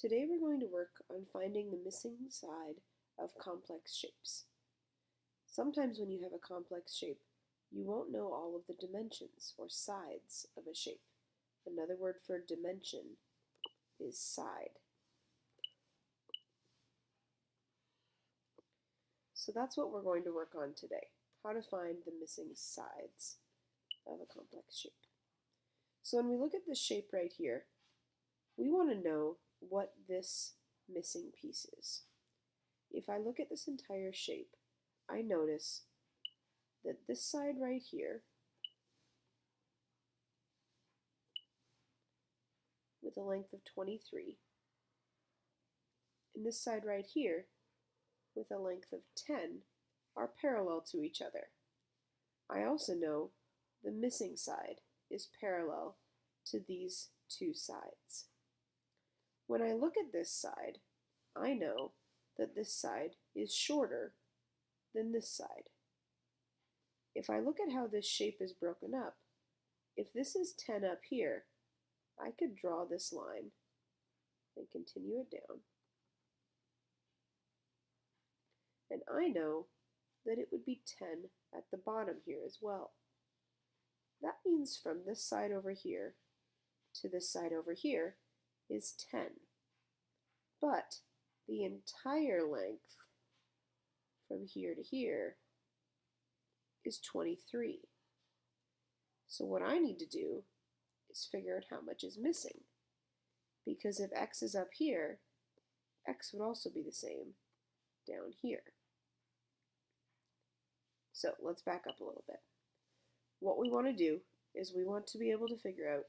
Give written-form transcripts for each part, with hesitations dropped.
Today we're going to work on finding the missing side of complex shapes. Sometimes when you have a complex shape, you won't know all of the dimensions or sides of a shape. Another word for dimension is side. So that's what we're going to work on today, how to find the missing sides of a complex shape. So when we look at this shape right here, we want to know what this missing piece is. If I look at this entire shape, I notice that this side right here with a length of 23 and this side right here with a length of 10 are parallel to each other. I also know the missing side is parallel to these two sides. When I look at this side, I know that this side is shorter than this side. If I look at how this shape is broken up, if this is 10 up here, I could draw this line and continue it down. And I know that it would be 10 at the bottom here as well. That means from this side over here to this side over here is 10. But the entire length from here to here is 23. So what I need to do is figure out how much is missing. Because if x is up here, x would also be the same down here. So let's back up a little bit. What we want to do is we want to be able to figure out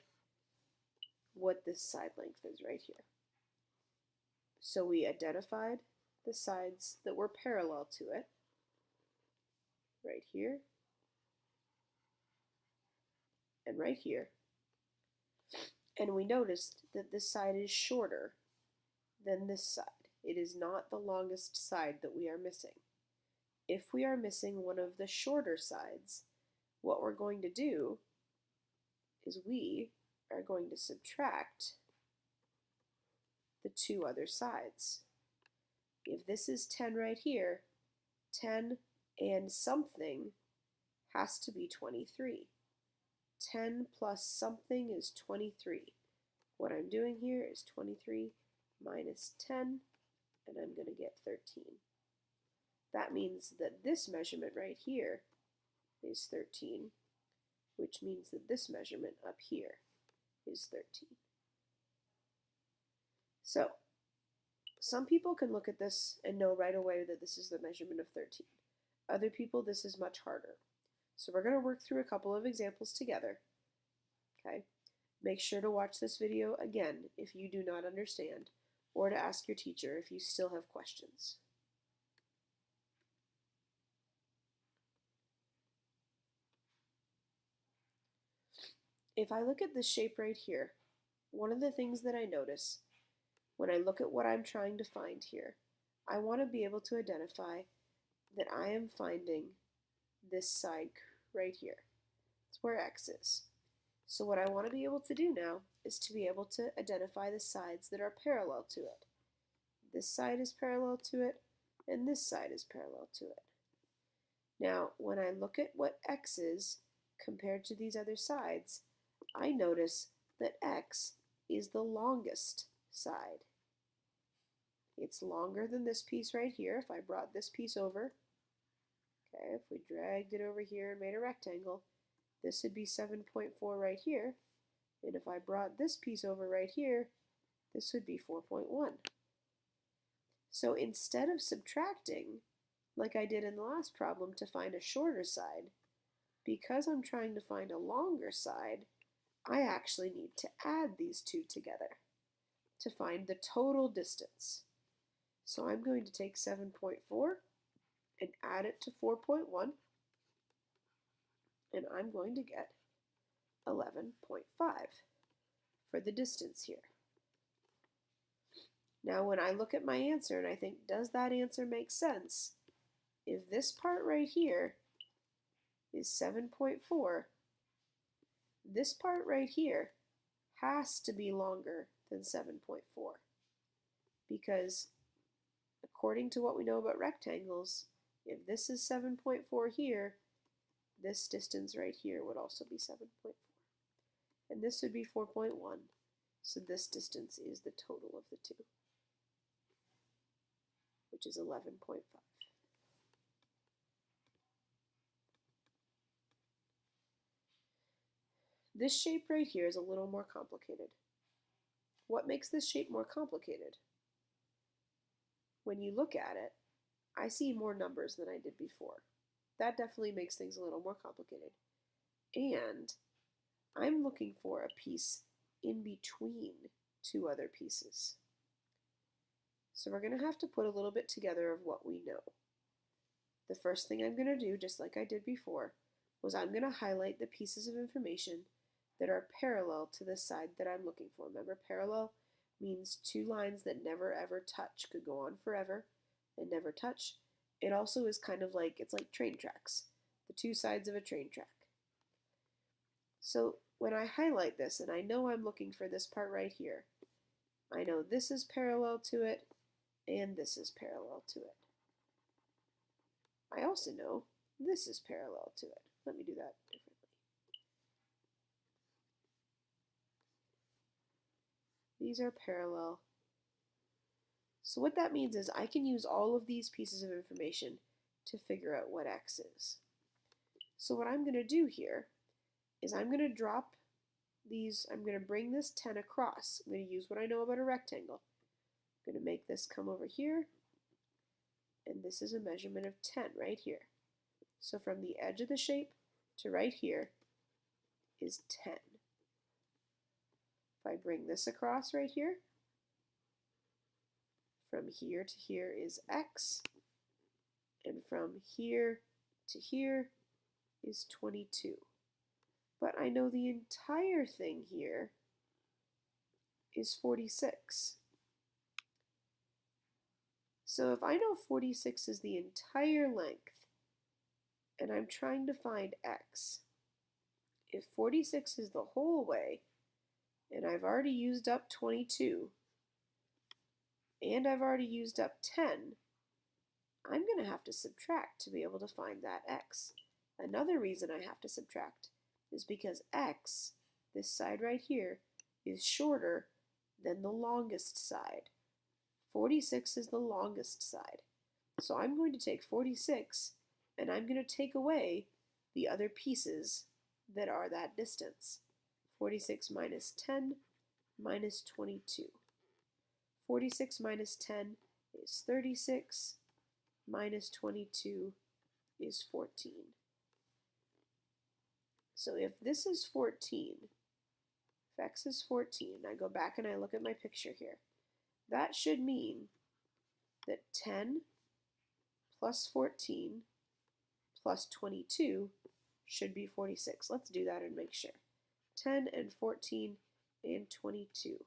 what this side length is right here. So we identified the sides that were parallel to it, right here, and right here. And we noticed that this side is shorter than this side. It is not the longest side that we are missing. If we are missing one of the shorter sides, what we're going to do is we are going to subtract the two other sides. If this is 10 right here, 10 and something has to be 23. 10 plus something is 23. What I'm doing here is 23 minus 10, and I'm going to get 13. That means that this measurement right here is 13, which means that this measurement up here is 13. So, some people can look at this and know right away that this is the measurement of 13. Other people, this is much harder. So we're going to work through a couple of examples together. Okay? Make sure to watch this video again if you do not understand, or to ask your teacher if you still have questions. If I look at this shape right here, one of the things that I notice when I look at what I'm trying to find here, I want to be able to identify that I am finding this side right here. It's where x is. So what I want to be able to do now is to be able to identify the sides that are parallel to it. This side is parallel to it, and this side is parallel to it. Now, when I look at what x is compared to these other sides, I notice that x is the longest side. It's longer than this piece right here. If I brought this piece over, okay, if we dragged it over here and made a rectangle, this would be 7.4 right here. And if I brought this piece over right here, this would be 4.1. So instead of subtracting, like I did in the last problem to find a shorter side, because I'm trying to find a longer side, I actually need to add these two together to find the total distance. So I'm going to take 7.4 and add it to 4.1, and I'm going to get 11.5 for the distance here. Now when I look at my answer and I think, does that answer make sense? If this part right here is 7.4, this part right here has to be longer than 7.4. because according to what we know about rectangles, if this is 7.4 here, this distance right here would also be 7.4. And this would be 4.1. So this distance is the total of the two, which is 11.5. This shape right here is a little more complicated. What makes this shape more complicated? When you look at it, I see more numbers than I did before. That definitely makes things a little more complicated. And I'm looking for a piece in between two other pieces. So we're going to have to put a little bit together of what we know. The first thing I'm going to do, just like I did before, was I'm going to highlight the pieces of information that are parallel to the side that I'm looking for. Remember, parallel means two lines that never ever touch, could go on forever and never touch. It also is kind of like, it's like train tracks, the two sides of a train track. So when I highlight this, and I know I'm looking for this part right here, I know this is parallel to it, and this is parallel to it. I also know this is parallel to it. Let me do that differently. These are parallel. So what that means is I can use all of these pieces of information to figure out what x is. So what I'm going to do here is I'm going to drop these, I'm going to bring this 10 across. I'm going to use what I know about a rectangle. I'm going to make this come over here, and this is a measurement of 10 right here. So from the edge of the shape to right here is 10. If I bring this across right here, from here to here is x, and from here to here is 22. But I know the entire thing here is 46. So if I know 46 is the entire length, and I'm trying to find x, if 46 is the whole way, and I've already used up 22, and I've already used up 10, I'm going to have to subtract to be able to find that x. Another reason I have to subtract is because x, this side right here, is shorter than the longest side. 46 is the longest side. So I'm going to take 46 and I'm going to take away the other pieces that are that distance. 46 minus 10 minus 22. 46 minus 10 is 36, minus 22 is 14. So if this is 14, if x is 14, I go back and I look at my picture here, that should mean that 10 plus 14 plus 22 should be 46. Let's do that and make sure. 10 and 14 and 22.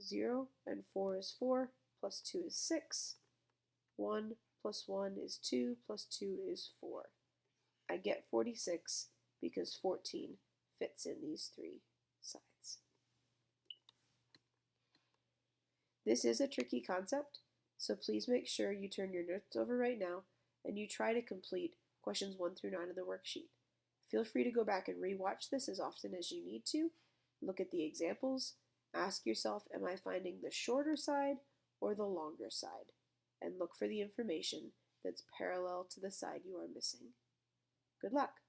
0 and 4 is 4, plus 2 is 6. 1 plus 1 is 2, plus 2 is 4. I get 46 because 14 fits in these three sides. This is a tricky concept, so please make sure you turn your notes over right now and you try to complete questions 1 through 9 of the worksheet. Feel free to go back and re-watch this as often as you need to. Look at the examples. Ask yourself, am I finding the shorter side or the longer side? And look for the information that's parallel to the side you are missing. Good luck!